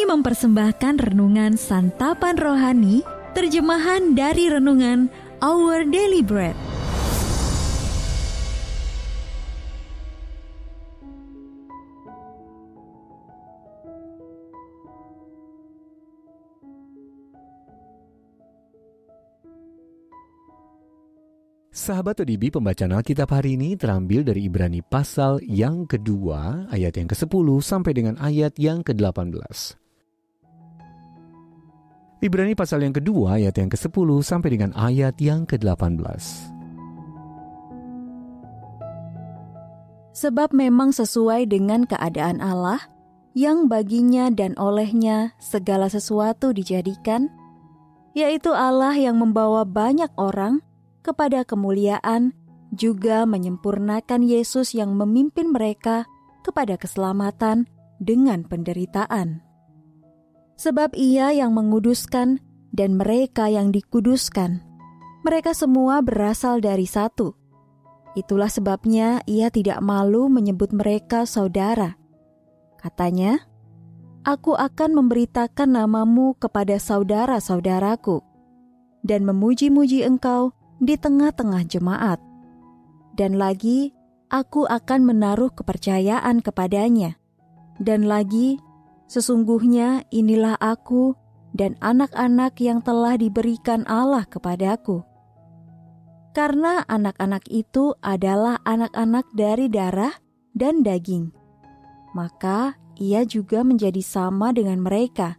Kami mempersembahkan renungan santapan rohani, terjemahan dari renungan Our Daily Bread. Sahabat ODB, pembacaan Alkitab hari ini terambil dari Ibrani pasal yang kedua, ayat yang ke-10 sampai dengan ayat yang ke-18. Ibrani pasal yang kedua, ayat yang ke-10 sampai dengan ayat yang ke-18. Sebab memang sesuai dengan keadaan Allah, yang baginya dan olehnya segala sesuatu dijadikan, yaitu Allah yang membawa banyak orang kepada kemuliaan, juga menyempurnakan Yesus yang memimpin mereka kepada keselamatan dengan penderitaan. Sebab Ia yang menguduskan dan mereka yang dikuduskan, mereka semua berasal dari satu. Itulah sebabnya Ia tidak malu menyebut mereka saudara. Katanya, "Aku akan memberitakan namamu kepada saudara-saudaraku, dan memuji-muji engkau di tengah-tengah jemaat. Dan lagi, aku akan menaruh kepercayaan kepadanya. Dan lagi, sesungguhnya inilah aku dan anak-anak yang telah diberikan Allah kepadaku. Karena anak-anak itu adalah anak-anak dari darah dan daging, maka ia juga menjadi sama dengan mereka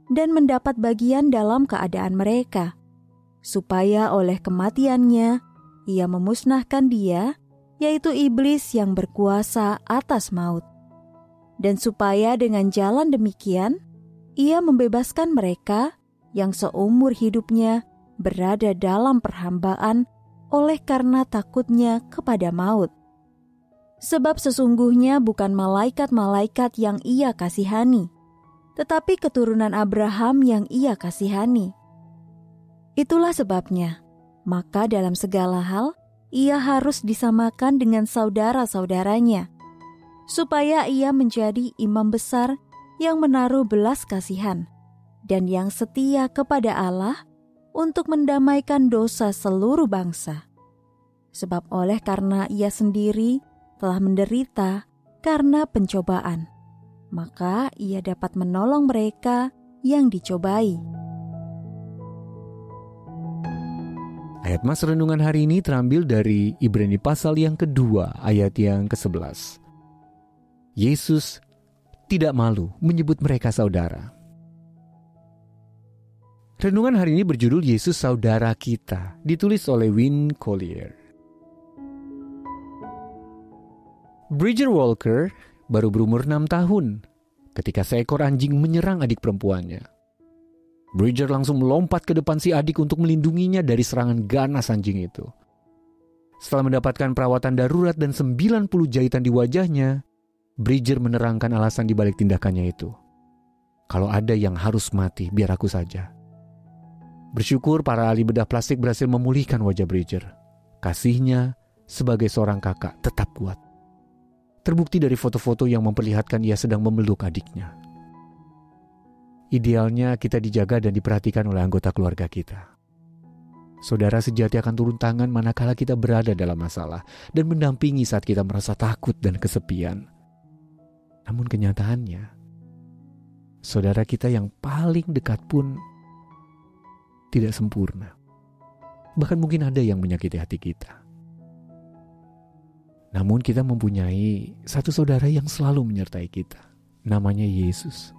dan mendapat bagian dalam keadaan mereka, supaya oleh kematiannya ia memusnahkan dia, yaitu iblis yang berkuasa atas maut. Dan supaya dengan jalan demikian, ia membebaskan mereka yang seumur hidupnya berada dalam perhambaan oleh karena takutnya kepada maut. Sebab sesungguhnya bukan malaikat-malaikat yang ia kasihani, tetapi keturunan Abraham yang ia kasihani. Itulah sebabnya, maka dalam segala hal, ia harus disamakan dengan saudara-saudaranya, supaya ia menjadi imam besar yang menaruh belas kasihan, dan yang setia kepada Allah untuk mendamaikan dosa seluruh bangsa. Sebab oleh karena ia sendiri telah menderita karena pencobaan, maka ia dapat menolong mereka yang dicobai." Ayat Mas renungan hari ini terambil dari Ibrani pasal yang kedua, ayat yang ke-11. Yesus tidak malu menyebut mereka saudara. Renungan hari ini berjudul Yesus Saudara Kita, ditulis oleh Win Collier. Bridger Walker baru berumur 6 tahun ketika seekor anjing menyerang adik perempuannya. Bridger langsung melompat ke depan si adik untuk melindunginya dari serangan ganas anjing itu. Setelah mendapatkan perawatan darurat dan 90 jahitan di wajahnya, Bridger menerangkan alasan di balik tindakannya itu. "Kalau ada yang harus mati, biar aku saja." Bersyukur para ahli bedah plastik berhasil memulihkan wajah Bridger. Kasihnya sebagai seorang kakak tetap kuat. Terbukti dari foto-foto yang memperlihatkan ia sedang memeluk adiknya. Idealnya kita dijaga dan diperhatikan oleh anggota keluarga kita. Saudara sejati akan turun tangan manakala kita berada dalam masalah dan mendampingi saat kita merasa takut dan kesepian. Namun kenyataannya, saudara kita yang paling dekat pun tidak sempurna. Bahkan mungkin ada yang menyakiti hati kita. Namun kita mempunyai satu saudara yang selalu menyertai kita. Namanya Yesus.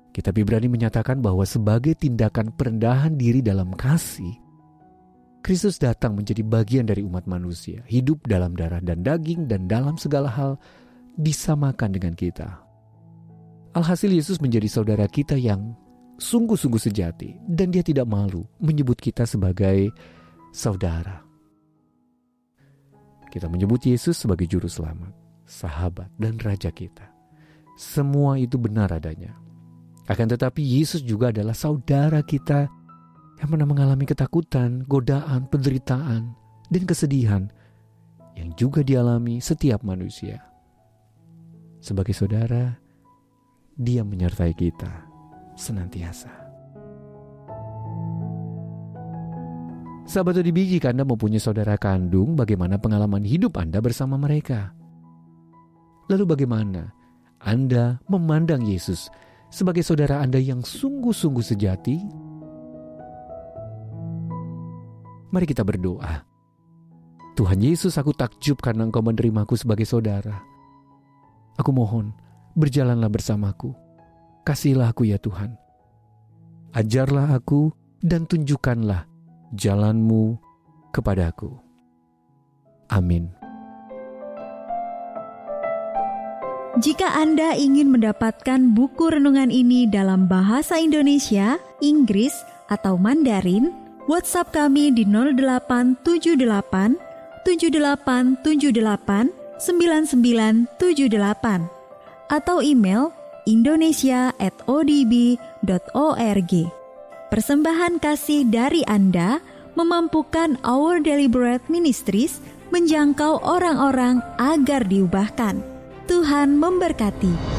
Kitab Ibrani menyatakan bahwa sebagai tindakan perendahan diri dalam kasih, Kristus datang menjadi bagian dari umat manusia, hidup dalam darah dan daging dan dalam segala hal disamakan dengan kita. Alhasil Yesus menjadi saudara kita yang sungguh-sungguh sejati dan dia tidak malu menyebut kita sebagai saudara. Kita menyebut Yesus sebagai juru selamat, sahabat dan raja kita. Semua itu benar adanya. Akan tetapi Yesus juga adalah saudara kita yang pernah mengalami ketakutan, godaan, penderitaan, dan kesedihan yang juga dialami setiap manusia. Sebagai saudara, Dia menyertai kita senantiasa. Sahabat ODB, jika Anda mempunyai saudara kandung, bagaimana pengalaman hidup Anda bersama mereka? Lalu bagaimana Anda memandang Yesus sebagai saudara Anda yang sungguh-sungguh sejati? Mari kita berdoa. Tuhan Yesus, aku takjub karena Engkau menerimaku sebagai saudara. Aku mohon, berjalanlah bersamaku. Kasihilah aku ya Tuhan. Ajarlah aku dan tunjukkanlah jalan-Mu kepadaku. Amin. Jika Anda ingin mendapatkan buku renungan ini dalam bahasa Indonesia, Inggris, atau Mandarin, WhatsApp kami di 0878 7878 9978 atau email indonesia@odb.org. Persembahan kasih dari Anda memampukan Our Daily Bread Ministries menjangkau orang-orang agar diubahkan. Tuhan memberkati.